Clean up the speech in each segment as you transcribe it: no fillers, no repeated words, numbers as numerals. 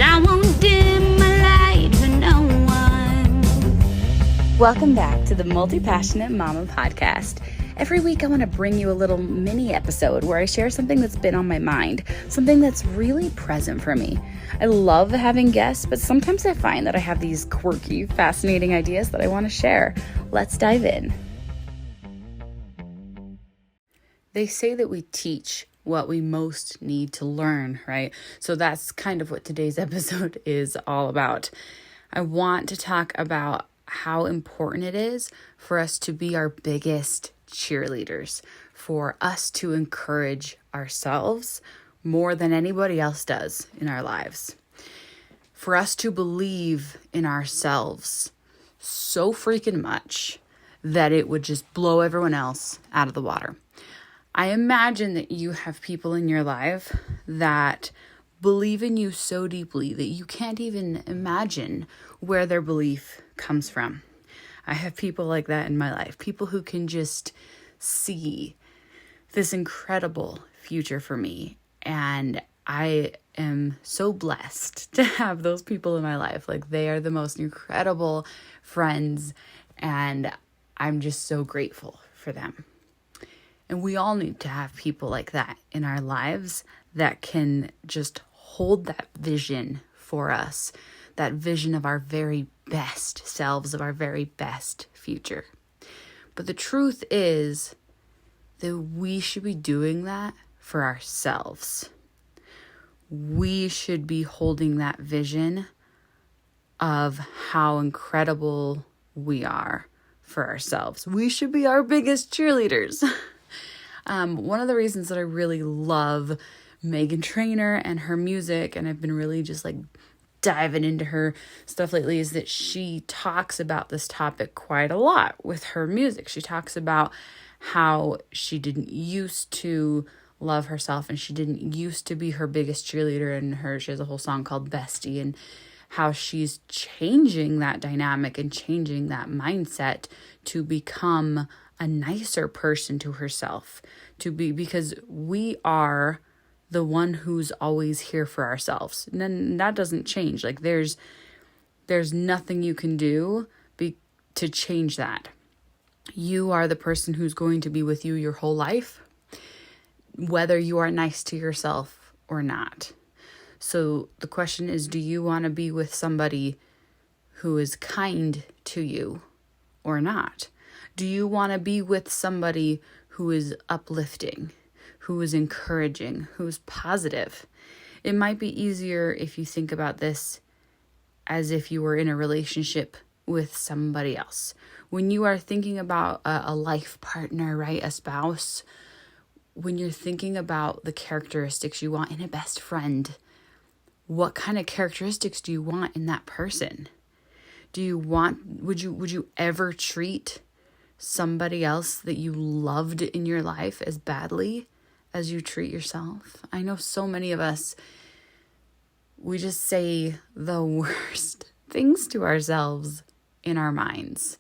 I won't dim my light for no one. Welcome back to the Multi-Passionate Mama podcast. Every week I want to bring you a little mini episode where I share something that's been on my mind, something that's really present for me. I love having guests, but sometimes I find that I have these quirky, fascinating ideas that I want to share. Let's dive in. They say that we teach what we most need to learn, right? So that's kind of what today's episode is all about. I want to talk about how important it is for us to be our biggest cheerleaders, for us to encourage ourselves more than anybody else does in our lives, for us to believe in ourselves so freaking much that it would just blow everyone else out of the water. I imagine that you have people in your life that believe in you so deeply that you can't even imagine where their belief comes from. I have people like that in my life, people who can just see this incredible future for me. And I am so blessed to have those people in my life. Like, they are the most incredible friends, and I'm just so grateful for them. And we all need to have people like that in our lives that can just hold that vision for us, that vision of our very best selves, of our very best future. But the truth is that we should be doing that for ourselves. We should be holding that vision of how incredible we are for ourselves. We should be our biggest cheerleaders. One of the reasons that I really love Meghan Trainor and her music, and I've been really just like diving into her stuff lately, is that she talks about this topic quite a lot with her music. She talks about how she didn't used to love herself, and she didn't used to be her biggest cheerleader, and she has a whole song called Bestie, and how she's changing that dynamic and changing that mindset to become a nicer person to herself, because we are the one who's always here for ourselves. And then that doesn't change. Like, there's nothing you can do to change that. You are the person who's going to be with you your whole life, whether you are nice to yourself or not. So the question is, do you want to be with somebody who is kind to you or not? Do you want to be with somebody who is uplifting, who is encouraging, who is positive? It might be easier if you think about this as if you were in a relationship with somebody else. When you are thinking about a life partner, right, a spouse, when you're thinking about the characteristics you want in a best friend, what kind of characteristics do you want in that person? Would you ever treat somebody else that you loved in your life as badly as you treat yourself? I know so many of us, we just say the worst things to ourselves in our minds.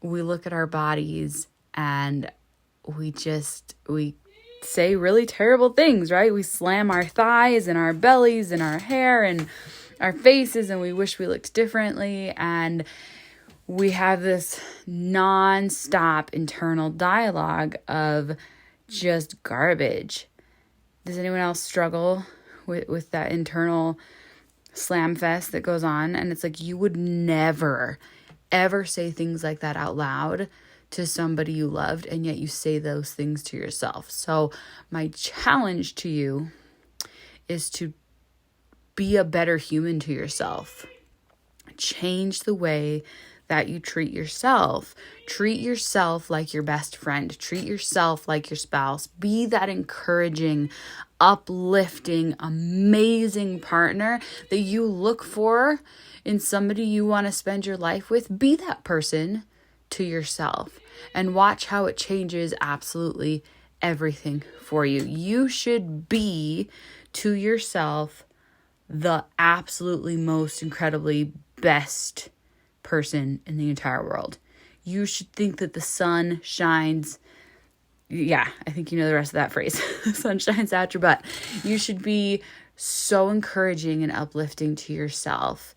We look at our bodies and we say really terrible things, right? We slam our thighs and our bellies and our hair and our faces, and we wish we looked differently, and we have this non-stop internal dialogue of just garbage. Does anyone else struggle with that internal slam fest that goes on? And it's like, you would never, ever say things like that out loud to somebody you loved, and yet you say those things to yourself. So my challenge to you is to be a better human to yourself. Change the way that you treat yourself. Treat yourself like your best friend. Treat yourself like your spouse. Be that encouraging, uplifting, amazing partner that you look for in somebody you want to spend your life with. Be that person to yourself, and watch how it changes absolutely everything for you. You should be to yourself the absolutely most incredibly best person in the entire world. You should think that the sun shines. Yeah, I think you know the rest of that phrase. The sun shines out your butt. You should be so encouraging and uplifting to yourself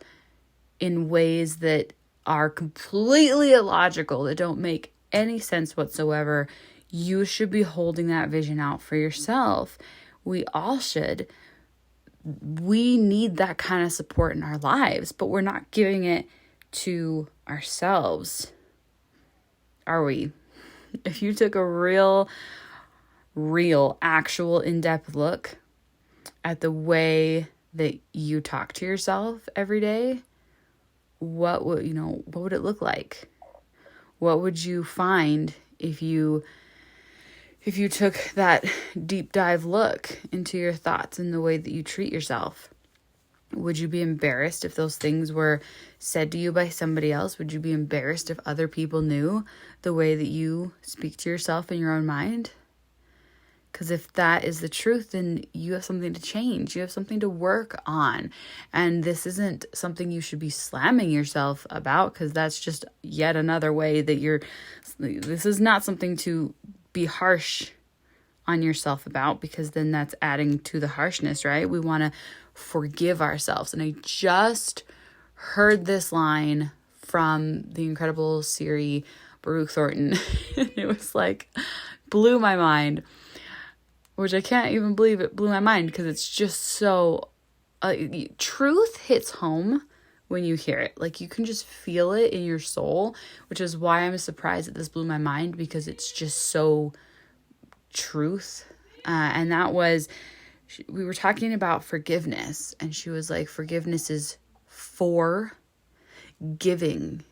in ways that are completely illogical, that don't make any sense whatsoever, you should be holding that vision out for yourself. We all should. We need that kind of support in our lives, but we're not giving it to ourselves, are we? If you took a real, actual in-depth look at the way that you talk to yourself every day, what would it look like? What would you find if you took that deep dive look into your thoughts and the way that you treat yourself? Would you be embarrassed if those things were said to you by somebody else? Would you be embarrassed if other people knew the way that you speak to yourself in your own mind? Because if that is the truth, then you have something to change. You have something to work on. And this isn't something you should be slamming yourself about, because that's just yet another way that this is not something to be harsh on yourself about, because then that's adding to the harshness, right? We want to forgive ourselves. And I just heard this line from the incredible Siri Baruch Thornton. It was like, blew my mind. Which I can't even believe it blew my mind, because it's just so... truth hits home when you hear it. Like, you can just feel it in your soul, which is why I'm surprised that this blew my mind, because it's just so truth. And that was... we were talking about forgiveness, and she was like, forgiveness is for giving.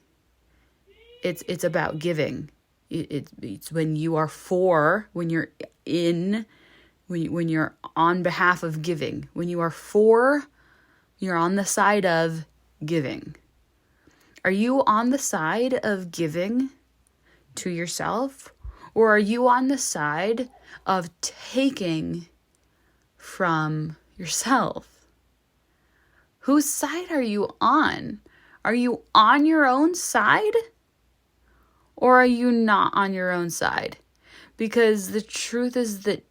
It's about giving. It's when you are for, when you're in... when you're on behalf of giving, when you are for, you're on the side of giving. Are you on the side of giving to yourself, or are you on the side of taking from yourself? Whose side are you on? Are you on your own side, or are you not on your own side? Because the truth is that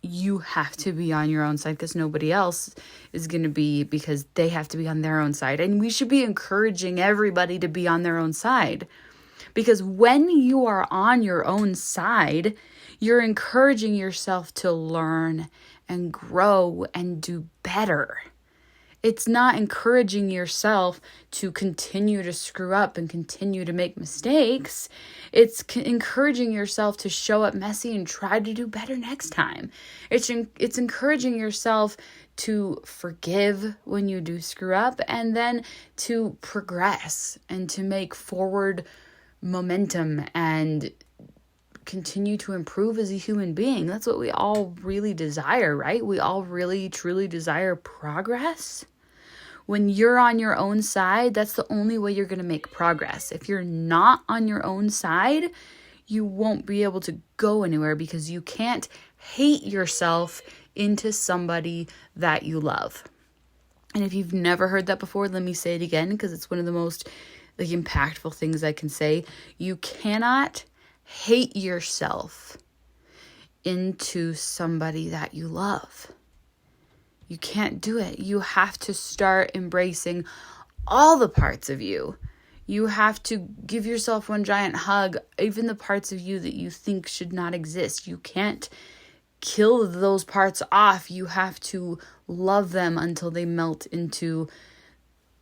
you have to be on your own side, because nobody else is going to be, because they have to be on their own side. And we should be encouraging everybody to be on their own side, because when you are on your own side, you're encouraging yourself to learn and grow and do better. It's not encouraging yourself to continue to screw up and continue to make mistakes. It's encouraging yourself to show up messy and try to do better next time. It's encouraging yourself to forgive when you do screw up, and then to progress and to make forward momentum and continue to improve as a human being. That's what we all really desire, right? We all really, truly desire progress. When you're on your own side, that's the only way you're going to make progress. If you're not on your own side, you won't be able to go anywhere, because you can't hate yourself into somebody that you love. And if you've never heard that before, let me say it again, because it's one of the most impactful things I can say. You cannot hate yourself into somebody that you love. You can't do it. You have to start embracing all the parts of you. You have to give yourself one giant hug, even the parts of you that you think should not exist. You can't kill those parts off. You have to love them until they melt into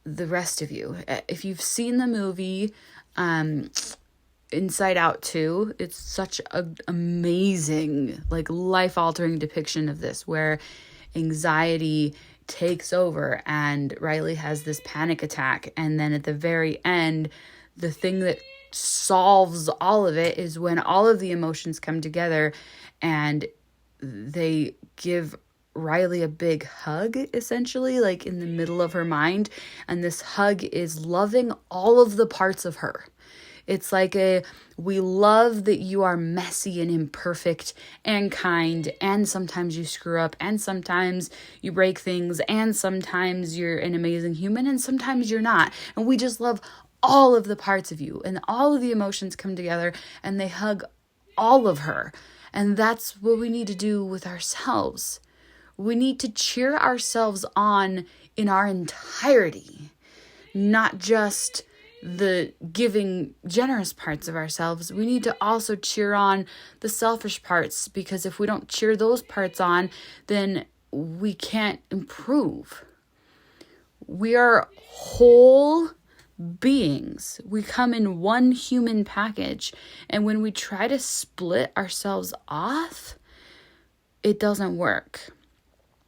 the rest of you. If you've seen the movie Inside Out 2, it's such an amazing, life-altering depiction of this, where anxiety takes over and Riley has this panic attack, and then at the very end, the thing that solves all of it is when all of the emotions come together and they give Riley a big hug, essentially, in the middle of her mind, and this hug is loving all of the parts of her. It's like we love that you are messy and imperfect and kind, and sometimes you screw up, and sometimes you break things, and sometimes you're an amazing human, and sometimes you're not. And we just love all of the parts of you, and all of the emotions come together, and they hug all of her. And that's what we need to do with ourselves. We need to cheer ourselves on in our entirety, not just the giving, generous parts of ourselves. We need to also cheer on the selfish parts, because if we don't cheer those parts on, then we can't improve. We are whole beings. We come in one human package, and when we try to split ourselves off, it doesn't work.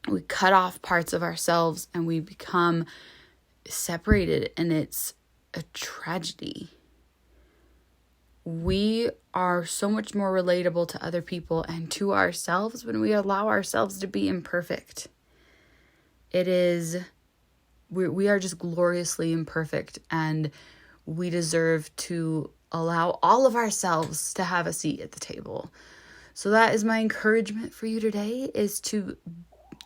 We cut off parts of ourselves and we become separated, and it's a tragedy. We are so much more relatable to other people and to ourselves when we allow ourselves to be imperfect. We are just gloriously imperfect, and we deserve to allow all of ourselves to have a seat at the table. So that is my encouragement for you today, is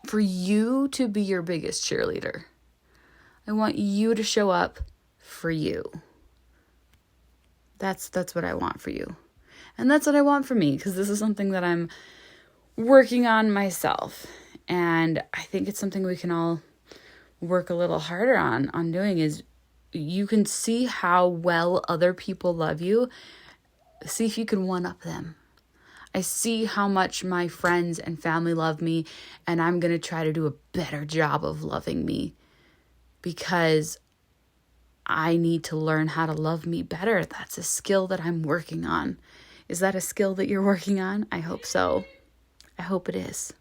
for you to be your biggest cheerleader. I want you to show up for you. That's what I want for you. And that's what I want for me, because this is something that I'm working on myself. And I think it's something we can all work a little harder on doing. Is you can see how well other people love you. See if you can one-up them. I see how much my friends and family love me, and I'm going to try to do a better job of loving me, because I need to learn how to love me better. That's a skill that I'm working on. Is that a skill that you're working on? I hope so. I hope it is.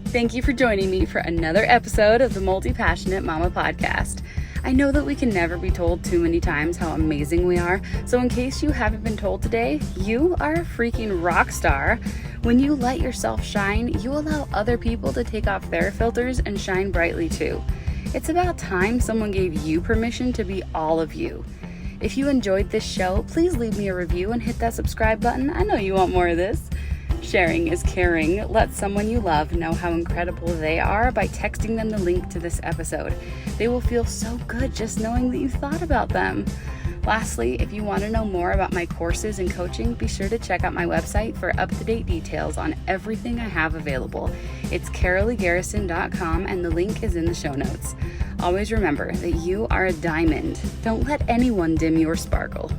Thank you for joining me for another episode of the Multi-Passionate Mama Podcast. I know that we can never be told too many times how amazing we are, so in case you haven't been told today, you are a freaking rock star. When you let yourself shine, you allow other people to take off their filters and shine brightly too. It's about time someone gave you permission to be all of you. If you enjoyed this show, please leave me a review and hit that subscribe button. I know you want more of this. Sharing is caring. Let someone you love know how incredible they are by texting them the link to this episode. They will feel so good just knowing that you thought about them. Lastly, if you want to know more about my courses and coaching, be sure to check out my website for up-to-date details on everything I have available. It's caroleegarrison.com, and the link is in the show notes. Always remember that you are a diamond. Don't let anyone dim your sparkle.